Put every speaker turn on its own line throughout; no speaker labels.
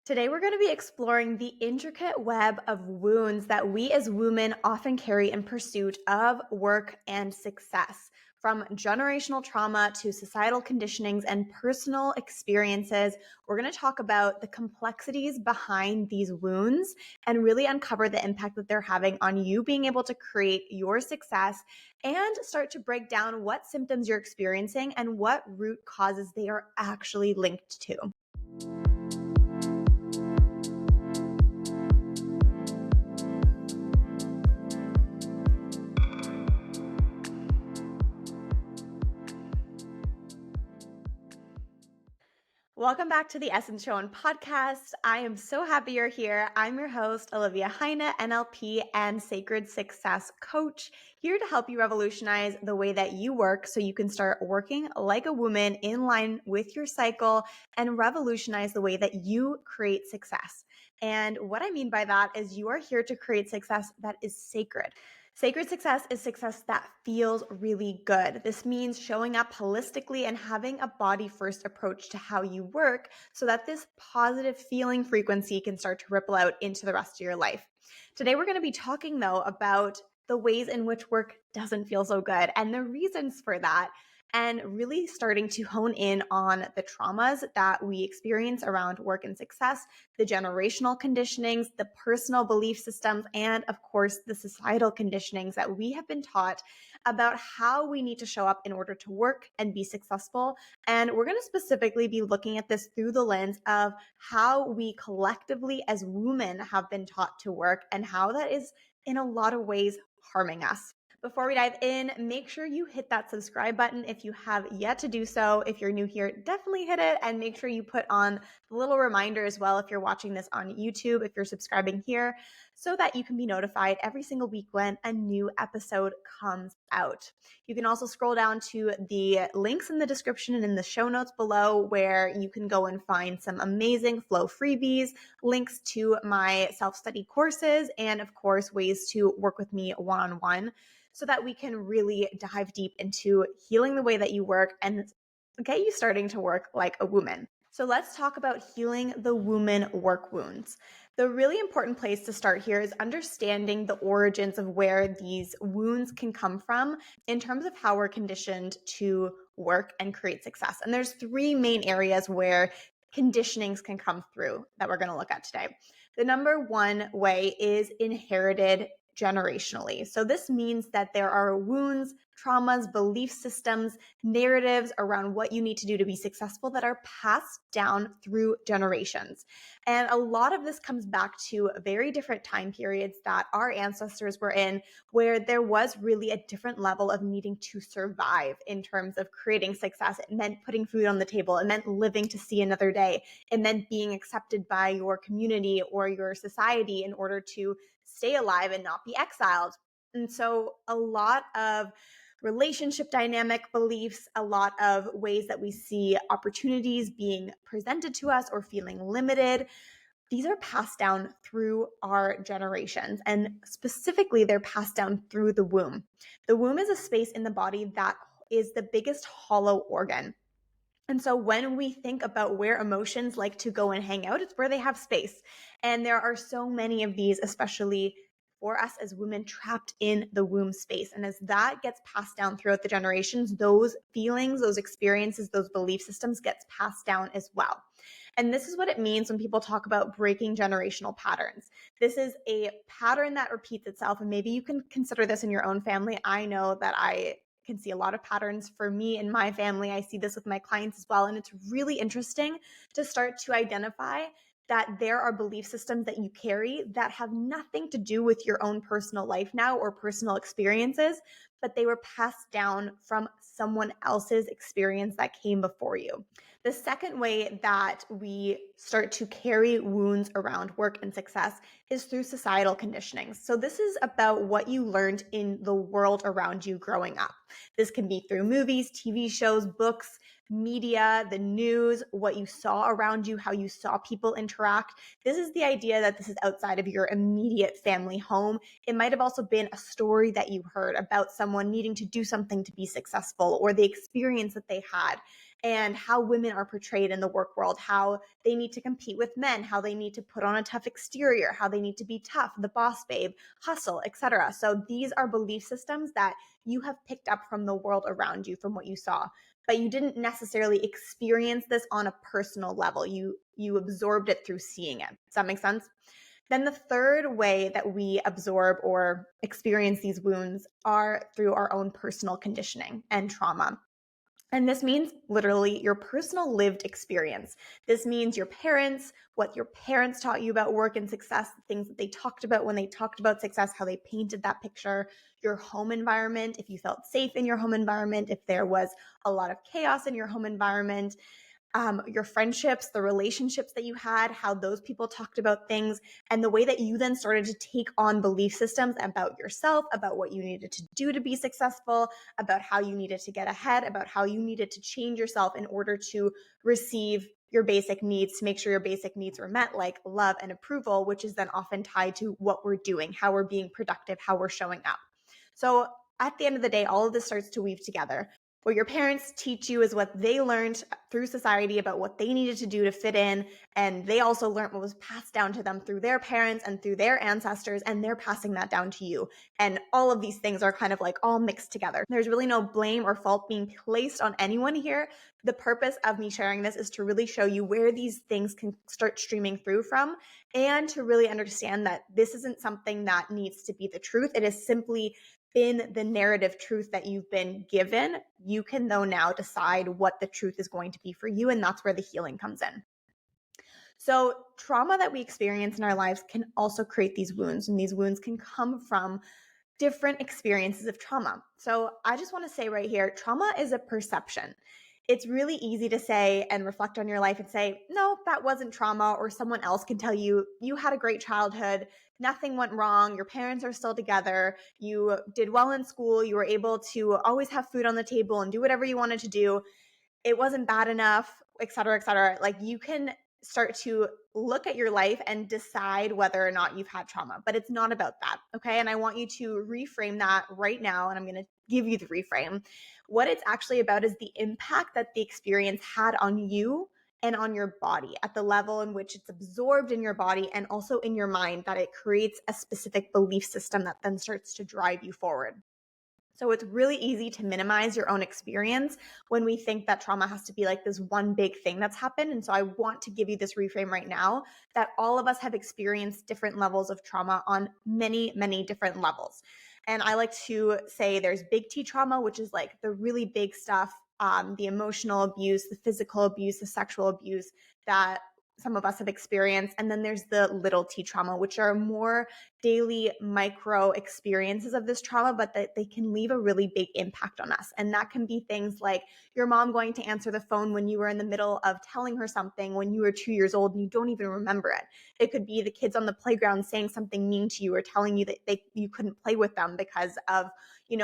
Today, we're going to be exploring the intricate web of wounds that we as women often carry in pursuit of work and success. From generational trauma to societal conditionings and personal experiences, we're going to talk about the complexities behind these wounds and really uncover the impact that they're having on you being able to create your success and start to break down what symptoms you're experiencing and what root causes they are actually linked to. Welcome back to the Essence Show and podcast. I am so happy you're here. I'm your host, Olivia Heine, NLP and Sacred Success Coach, here to help you revolutionize the way that you work so you can start working like a woman in line with your cycle and revolutionize the way that you create success. And what I mean by that is you are here to create success that is sacred. Sacred success is success that feels really good. This means showing up holistically and having a body first approach to how you work so that this positive feeling frequency can start to ripple out into the rest of your life. Today, we're going to be talking though about the ways in which work doesn't feel so good and the reasons for that, and really starting to hone in on the traumas that we experience around work and success, the generational conditionings, the personal belief systems, and of course, the societal conditionings that we have been taught about how we need to show up in order to work and be successful. And we're going to specifically be looking at this through the lens of how we collectively as women have been taught to work and how that is in a lot of ways harming us. Before we dive in, make sure you hit that subscribe button if you have yet to do so. If you're new here, definitely hit it, and make sure you put on the little reminder as well if you're watching this on YouTube, if you're subscribing here, so that you can be notified every single week when a new episode comes out. You can also scroll down to the links in the description and in the show notes below where you can go and find some amazing flow freebies, links to my self-study courses, and of course, ways to work with me one-on-one, so that we can really dive deep into healing the way that you work and get you starting to work like a woman. So let's talk about healing the woman work wounds. The really important place to start here is understanding the origins of where these wounds can come from in terms of how we're conditioned to work and create success. And there's three main areas where conditionings can come through that we're going to look at today. The number one way is inherited generationally. So this means that there are wounds, traumas, belief systems, narratives around what you need to do to be successful that are passed down through generations. And a lot of this comes back to very different time periods that our ancestors were in, where there was really a different level of needing to survive in terms of creating success. It meant putting food on the table. It meant living to see another day. It meant being accepted by your community or your society in order to stay alive and not be exiled. And so a lot of relationship dynamic beliefs, a lot of ways that we see opportunities being presented to us or feeling limited, these are passed down through our generations. And specifically, they're passed down through the womb. The womb is a space in the body that is the biggest hollow organ. And so when we think about where emotions like to go and hang out, it's where they have space. And there are so many of these, especially for us as women trapped in the womb space. And as that gets passed down throughout the generations, those feelings, those experiences, those belief systems gets passed down as well. And this is what it means when people talk about breaking generational patterns. This is a pattern that repeats itself. And maybe you can consider this in your own family. I know that I can see a lot of patterns for me and my family. I see this with my clients as well. And it's really interesting to start to identify that there are belief systems that you carry that have nothing to do with your own personal life now or personal experiences, but they were passed down from someone else's experience that came before you. The second way that we start to carry wounds around work and success is through societal conditioning. So this is about what you learned in the world around you growing up. This can be through movies, TV shows, books, media, the news, what you saw around you, how you saw people interact. This is the idea that this is outside of your immediate family home. It might have also been a story that you heard about someone needing to do something to be successful or the experience that they had. and how women are portrayed in the work world, how they need to compete with men, how they need to put on a tough exterior, how they need to be tough, the boss babe, hustle, etc. So these are belief systems that you have picked up from the world around you, from what you saw, but you didn't necessarily experience this on a personal level. You absorbed it through seeing it. Does that make sense? Then the third way that we absorb or experience these wounds are through our own personal conditioning and trauma. And this means literally your personal lived experience. This means your parents, what your parents taught you about work and success, the things that they talked about when they talked about success, how they painted that picture, your home environment, if you felt safe in your home environment, if there was a lot of chaos in your home environment, your friendships, the relationships that you had, how those people talked about things, and the way that you then started to take on belief systems about yourself, about what you needed to do to be successful, about how you needed to get ahead, about how you needed to change yourself in order to receive your basic needs, to make sure your basic needs were met, like love and approval, which is then often tied to what we're doing, how we're being productive, how we're showing up. So at the end of the day, all of this starts to weave together. What your parents teach you is what they learned through society about what they needed to do to fit in. And they also learned what was passed down to them through their parents and through their ancestors, and they're passing that down to you. And all of these things are kind of like all mixed together. There's really no blame or fault being placed on anyone here. The purpose of me sharing this is to really show you where these things can start streaming through from, and to really understand that this isn't something that needs to be the truth. It is simply been the narrative truth that you've been given. You can though now decide what the truth is going to be for you, and that's where the healing comes in. So trauma that we experience in our lives can also create these wounds, and these wounds can come from different experiences of trauma. So I just want to say right here, trauma is a perception. It's really easy to say and reflect on your life and say, no, that wasn't trauma, or someone else can tell you, you had a great childhood, nothing went wrong, your parents are still together, you did well in school, you were able to always have food on the table and do whatever you wanted to do, it wasn't bad enough, et cetera, et cetera. Like you can start to look at your life and decide whether or not you've had trauma, but it's not about that. Okay. And I want you to reframe that right now. And I'm going to give you the reframe. What it's actually about is the impact that the experience had on you and on your body, at the level in which it's absorbed in your body and also in your mind, that it creates a specific belief system that then starts to drive you forward. So it's really easy to minimize your own experience when we think that trauma has to be like this one big thing that's happened. And so I want to give you this reframe right now that all of us have experienced different levels of trauma on many, many different levels. And I like to say there's big T trauma, which is like the really big stuff, the emotional abuse, the physical abuse, the sexual abuse that some of us have experienced. And then there's the little T trauma, which are more daily micro experiences of this trauma, but that they can leave a really big impact on us. And that can be things like your mom going to answer the phone when you were in the middle of telling her something when you were 2 years old and you don't even remember it. It could be the kids on the playground saying something mean to you or telling you that you couldn't play with them because of,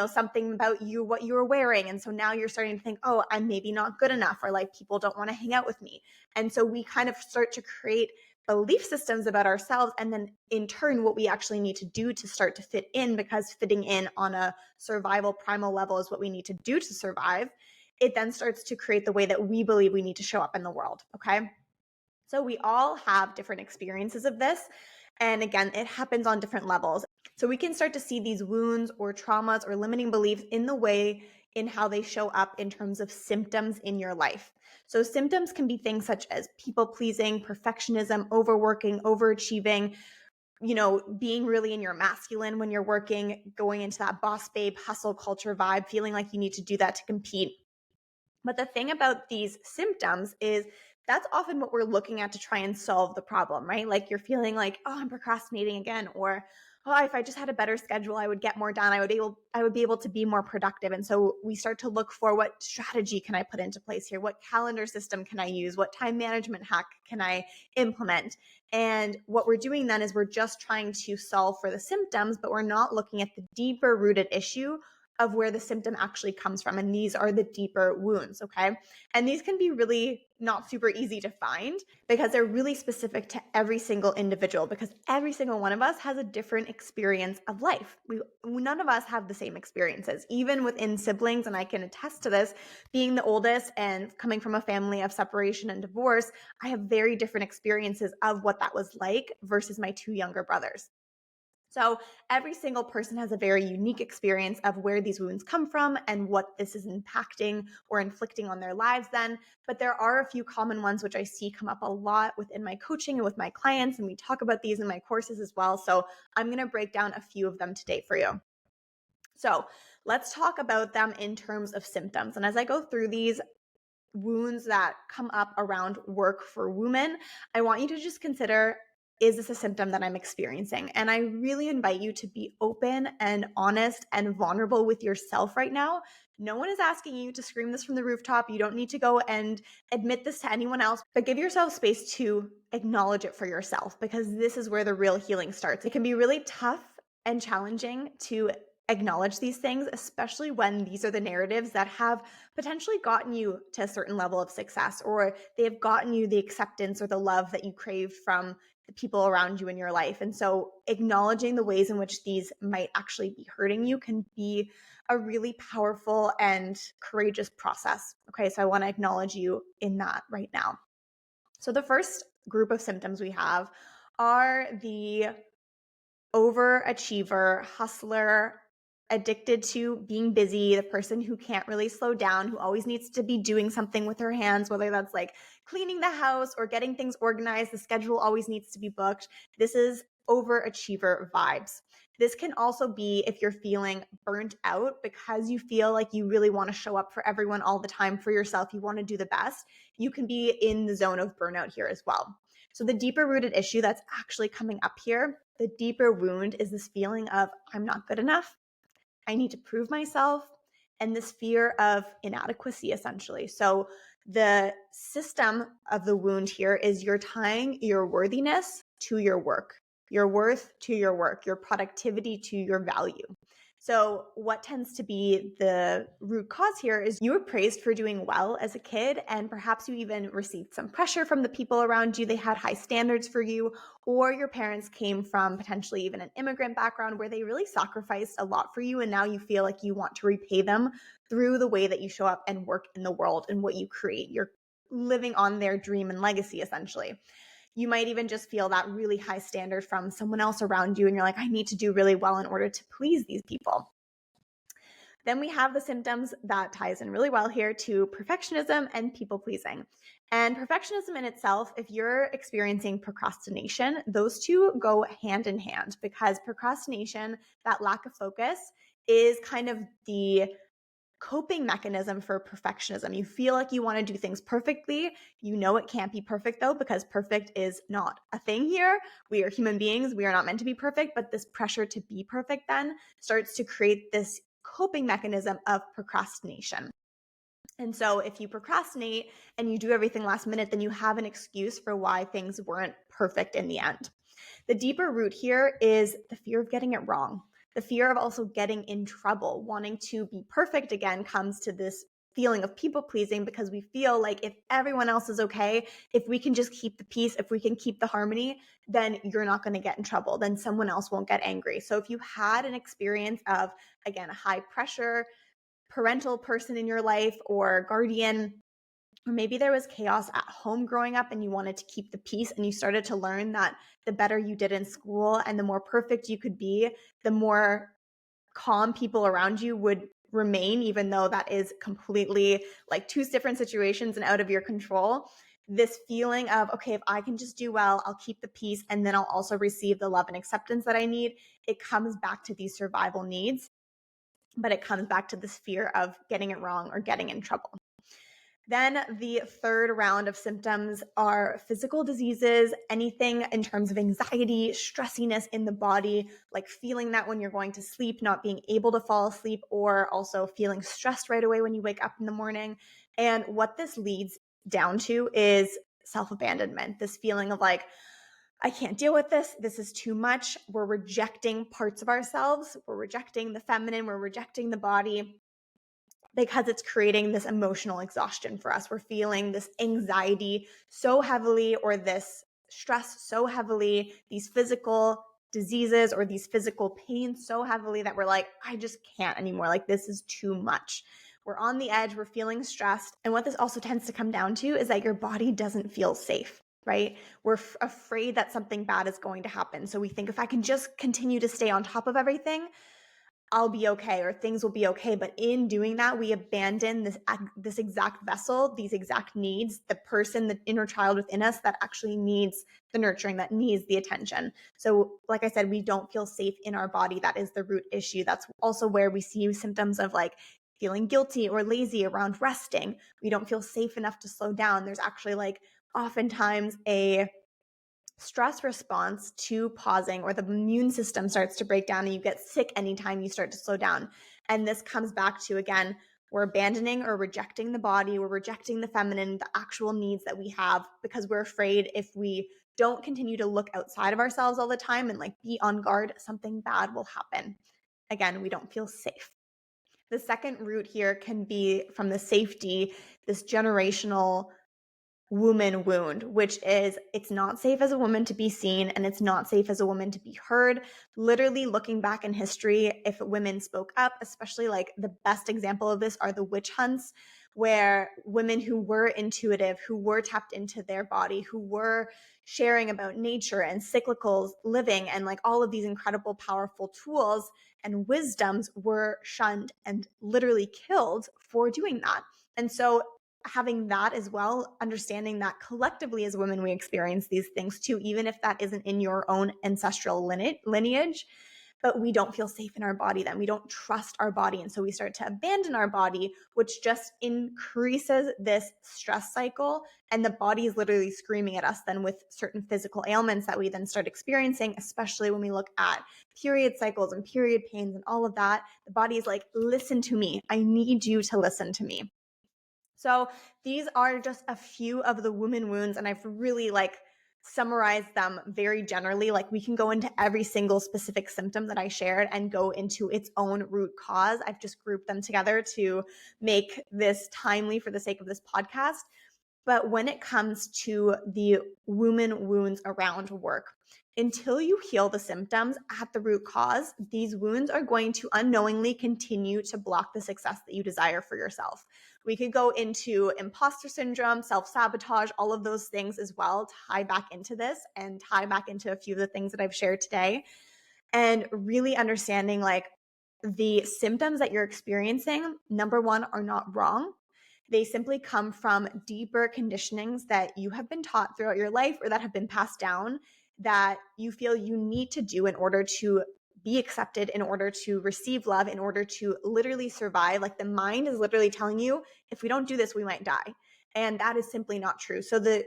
something about you, what you were wearing. And so now you're starting to think, oh, I'm maybe not good enough, or like people don't want to hang out with me. And so we kind of start to create belief systems about ourselves, and then in turn what we actually need to do to start to fit in, because fitting in on a survival primal level is what we need to do to survive. It then starts to create the way that we believe we need to show up in the world. Okay, so we all have different experiences of this, and again, it happens on different levels. So we can start to see these wounds or traumas or limiting beliefs in the way in how they show up in terms of symptoms in your life. So symptoms can be things such as people pleasing, perfectionism, overworking, overachieving, being really in your masculine when you're working, going into that boss babe hustle culture vibe, feeling like you need to do that to compete. But the thing about these symptoms is that's often what we're looking at to try and solve the problem, right? Like you're feeling like, oh, I'm procrastinating again, or oh, if I just had a better schedule, I would get more done. I would be able to be more productive. And so we start to look for, what strategy can I put into place here? What calendar system can I use? What time management hack can I implement? And what we're doing then is we're just trying to solve for the symptoms, but we're not looking at the deeper rooted issue of where the symptom actually comes from. And these are the deeper wounds, okay? And these can be really not super easy to find because they're really specific to every single individual, because every single one of us has a different experience of life. None of us have the same experiences, even within siblings. And I can attest to this, being the oldest and coming from a family of separation and divorce, I have very different experiences of what that was like versus my two younger brothers. So every single person has a very unique experience of where these wounds come from and what this is impacting or inflicting on their lives then. But there are a few common ones which I see come up a lot within my coaching and with my clients, and we talk about these in my courses as well. So I'm going to break down a few of them today for you. So let's talk about them in terms of symptoms. And as I go through these wounds that come up around work for women, I want you to just consider, is this a symptom that I'm experiencing? And I really invite you to be open and honest and vulnerable with yourself right now. No one is asking you to scream this from the rooftop. You don't need to go and admit this to anyone else, but give yourself space to acknowledge it for yourself, because this is where the real healing starts. It can be really tough and challenging to acknowledge these things, especially when these are the narratives that have potentially gotten you to a certain level of success, or they have gotten you the acceptance or the love that you craved from the people around you in your life. And so acknowledging the ways in which these might actually be hurting you can be a really powerful and courageous process. Okay, so I want to acknowledge you in that right now. So the first group of symptoms we have are the overachiever, hustler, addicted to being busy, the person who can't really slow down, who always needs to be doing something with her hands, whether that's like cleaning the house or getting things organized. The schedule always needs to be booked. This is overachiever vibes. This can also be if you're feeling burnt out because you feel like you really want to show up for everyone all the time, for yourself. You want to do the best. You can be in the zone of burnout here as well. So the deeper rooted issue that's actually coming up here, the deeper wound, is this feeling of I'm not good enough. I need to prove myself, and this fear of inadequacy, essentially. So the system of the wound here is you're tying your worthiness to your work, your worth to your work, your productivity to your value. So what tends to be the root cause here is you were praised for doing well as a kid, and perhaps you even received some pressure from the people around you. They had high standards for you, or your parents came from potentially even an immigrant background where they really sacrificed a lot for you, and now you feel like you want to repay them through the way that you show up and work in the world and what you create. You're living on their dream and legacy, essentially. You might even just feel that really high standard from someone else around you, and you're like, I need to do really well in order to please these people. Then we have the symptoms that ties in really well here to perfectionism and people pleasing. And perfectionism in itself, if you're experiencing procrastination, those two go hand in hand, because procrastination, that lack of focus, is kind of the coping mechanism for perfectionism. You feel like you want to do things perfectly. You know it can't be perfect though, because perfect is not a thing here. We are human beings. We are not meant to be perfect, but this pressure to be perfect then starts to create this coping mechanism of procrastination. And so if you procrastinate and you do everything last minute, then you have an excuse for why things weren't perfect in the end. The deeper root here is the fear of getting it wrong. The fear of also getting in trouble. Wanting to be perfect again comes to this feeling of people pleasing, because we feel like if everyone else is okay, if we can just keep the peace, if we can keep the harmony, then you're not going to get in trouble. Then someone else won't get angry. So if you had an experience of, again, a high pressure parental person in your life or guardian, or maybe there was chaos at home growing up and you wanted to keep the peace, and you started to learn that the better you did in school and the more perfect you could be, the more calm people around you would remain, even though that is completely like two different situations and out of your control. This feeling of, okay, if I can just do well, I'll keep the peace, and then I'll also receive the love and acceptance that I need. It comes back to these survival needs, but it comes back to this fear of getting it wrong or getting in trouble. Then the third round of symptoms are physical diseases, anything in terms of anxiety, stressiness in the body, like feeling that when you're going to sleep, not being able to fall asleep, or also feeling stressed right away when you wake up in the morning. And what this leads down to is self-abandonment, this feeling of like, I can't deal with this. This is too much. We're rejecting parts of ourselves. We're rejecting the feminine. We're rejecting the body because it's creating this emotional exhaustion for us. We're feeling this anxiety so heavily, or this stress so heavily, these physical diseases or these physical pains so heavily that we're like, I just can't anymore. Like, this is too much. We're on the edge, we're feeling stressed. And what this also tends to come down to is that your body doesn't feel safe, right? We're afraid that something bad is going to happen. So we think, if I can just continue to stay on top of everything, I'll be okay, or things will be okay. But in doing that, we abandon this exact vessel, these exact needs, the person, the inner child within us that actually needs the nurturing, that needs the attention. So like I said, we don't feel safe in our body. That is the root issue. That's also where we see symptoms of like feeling guilty or lazy around resting. We don't feel safe enough to slow down. There's actually like oftentimes a stress response to pausing, or the immune system starts to break down and you get sick anytime you start to slow down. And this comes back to, again, we're abandoning or rejecting the body, we're rejecting the feminine, the actual needs that we have, because we're afraid if we don't continue to look outside of ourselves all the time and like be on guard, something bad will happen. Again, we don't feel safe. The second root here can be from the safety, this generational woman wound, which is, it's not safe as a woman to be seen and it's not safe as a woman to be heard. Literally looking back in history, if women spoke up, especially like the best example of this are the witch hunts, where women who were intuitive, who were tapped into their body, who were sharing about nature and cyclical living and like all of these incredible, powerful tools and wisdoms, were shunned and literally killed for doing that. And so having that as well, understanding that collectively as women, we experience these things too, even if that isn't in your own ancestral lineage, but we don't feel safe in our body then. We don't trust our body. And so we start to abandon our body, which just increases this stress cycle. And the body is literally screaming at us then with certain physical ailments that we then start experiencing, especially when we look at period cycles and period pains and all of that. The body is like, listen to me. I need you to listen to me. So these are just a few of the woman wounds, and I've really like summarized them very generally. Like, we can go into every single specific symptom that I shared and go into its own root cause. I've just grouped them together to make this timely for the sake of this podcast. But when it comes to the woman wounds around work, until you heal the symptoms at the root cause, these wounds are going to unknowingly continue to block the success that you desire for yourself. We could go into imposter syndrome, self-sabotage, all of those things as well, tie back into this and tie back into a few of the things that I've shared today. And really understanding like the symptoms that you're experiencing, number one, are not wrong. They simply come from deeper conditionings that you have been taught throughout your life or that have been passed down, that you feel you need to do in order to be accepted, in order to receive love, in order to literally survive. Like, the mind is literally telling you, if we don't do this, we might die. And that is simply not true. So the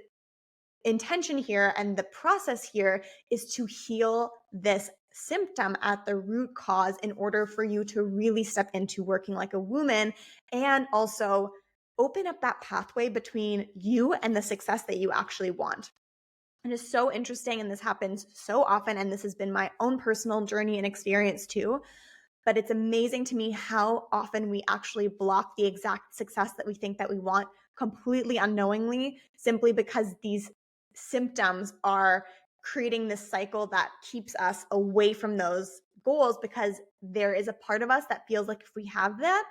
intention here and the process here is to heal this symptom at the root cause in order for you to really step into working like a woman, and also open up that pathway between you and the success that you actually want. It is so interesting, and this happens so often, and this has been my own personal journey and experience too. But it's amazing to me how often we actually block the exact success that we think that we want completely unknowingly, simply because these symptoms are creating this cycle that keeps us away from those goals, because there is a part of us that feels like if we have that,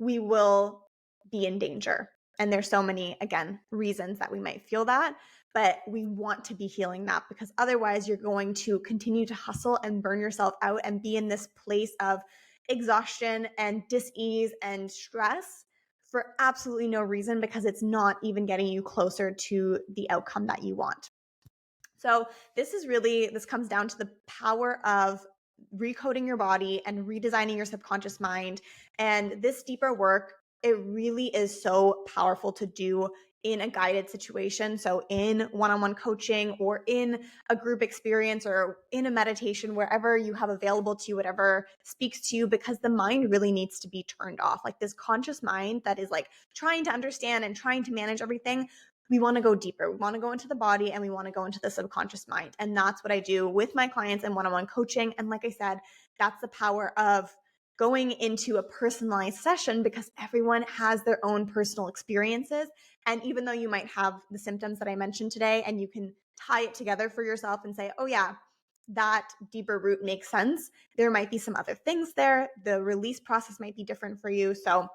we will be in danger. And there's so many, again, reasons that we might feel that, but we want to be healing that, because otherwise you're going to continue to hustle and burn yourself out and be in this place of exhaustion and dis-ease and stress for absolutely no reason, because it's not even getting you closer to the outcome that you want. So this comes down to the power of recoding your body and redesigning your subconscious mind. And this deeper work, it really is so powerful to do in a guided situation. So in one-on-one coaching, or in a group experience, or in a meditation, wherever you have available to you, whatever speaks to you, because the mind really needs to be turned off. Like, this conscious mind that is like trying to understand and trying to manage everything we want to go deeper. We want to go into the body and we want to go into the subconscious mind. And that's what I do with my clients in one-on-one coaching. And like I said, that's the power of going into a personalized session, because everyone has their own personal experiences. And even though you might have the symptoms that I mentioned today, and you can tie it together for yourself and say, oh yeah, that deeper root makes sense, there might be some other things there. The release process might be different for you. So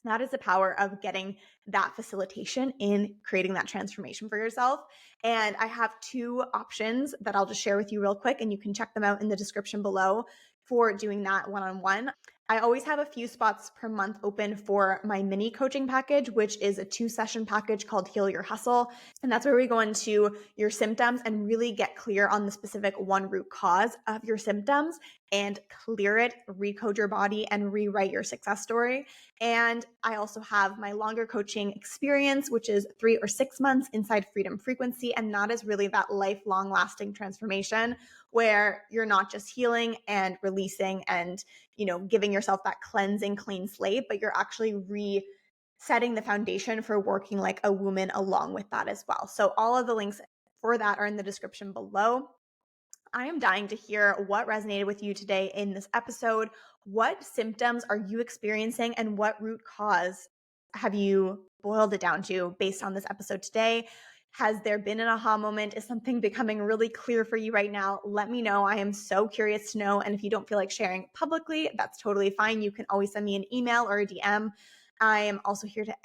that is the power of getting that facilitation in creating that transformation for yourself. And I have two options that I'll just share with you real quick, and you can check them out in the description below for doing that one-on-one. I always have a few spots per month open for my mini coaching package, which is a 2-session package called Heal Your Hustle. And that's where we go into your symptoms and really get clear on the specific one root cause of your symptoms and clear it, recode your body, and rewrite your success story. And I also have my longer coaching experience, which is 3 or 6 months inside Freedom Frequency. And that is really that lifelong lasting transformation where you're not just healing and releasing and, giving yourself that cleansing clean slate, but you're actually resetting the foundation for working like a woman along with that as well. So all of the links for that are in the description below. I am dying to hear what resonated with you today in this episode. What symptoms are you experiencing, and what root cause have you boiled it down to based on this episode today? Has there been an aha moment? Is something becoming really clear for you right now? Let me know. I am so curious to know. And if you don't feel like sharing publicly, that's totally fine. You can always send me an email or a DM. I am also here to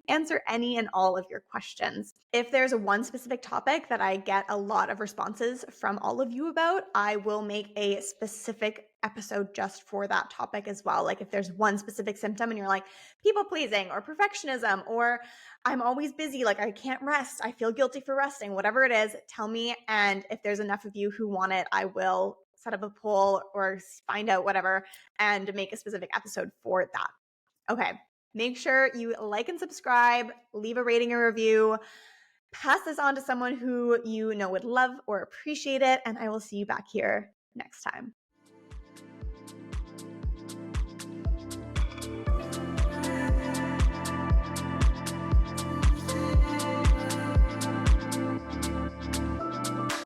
answer any and all of your questions. If there's one specific topic that I get a lot of responses from all of you about, I will make a specific episode just for that topic as well. Like if there's one specific symptom and you're like people pleasing or perfectionism, or I'm always busy, like I can't rest, I feel guilty for resting, whatever it is, tell me. And if there's enough of you who want it, I will set up a poll or find out whatever and make a specific episode for that. Okay. Make sure you like and subscribe, leave a rating or review, pass this on to someone who you know would love or appreciate it, and I will see you back here next time.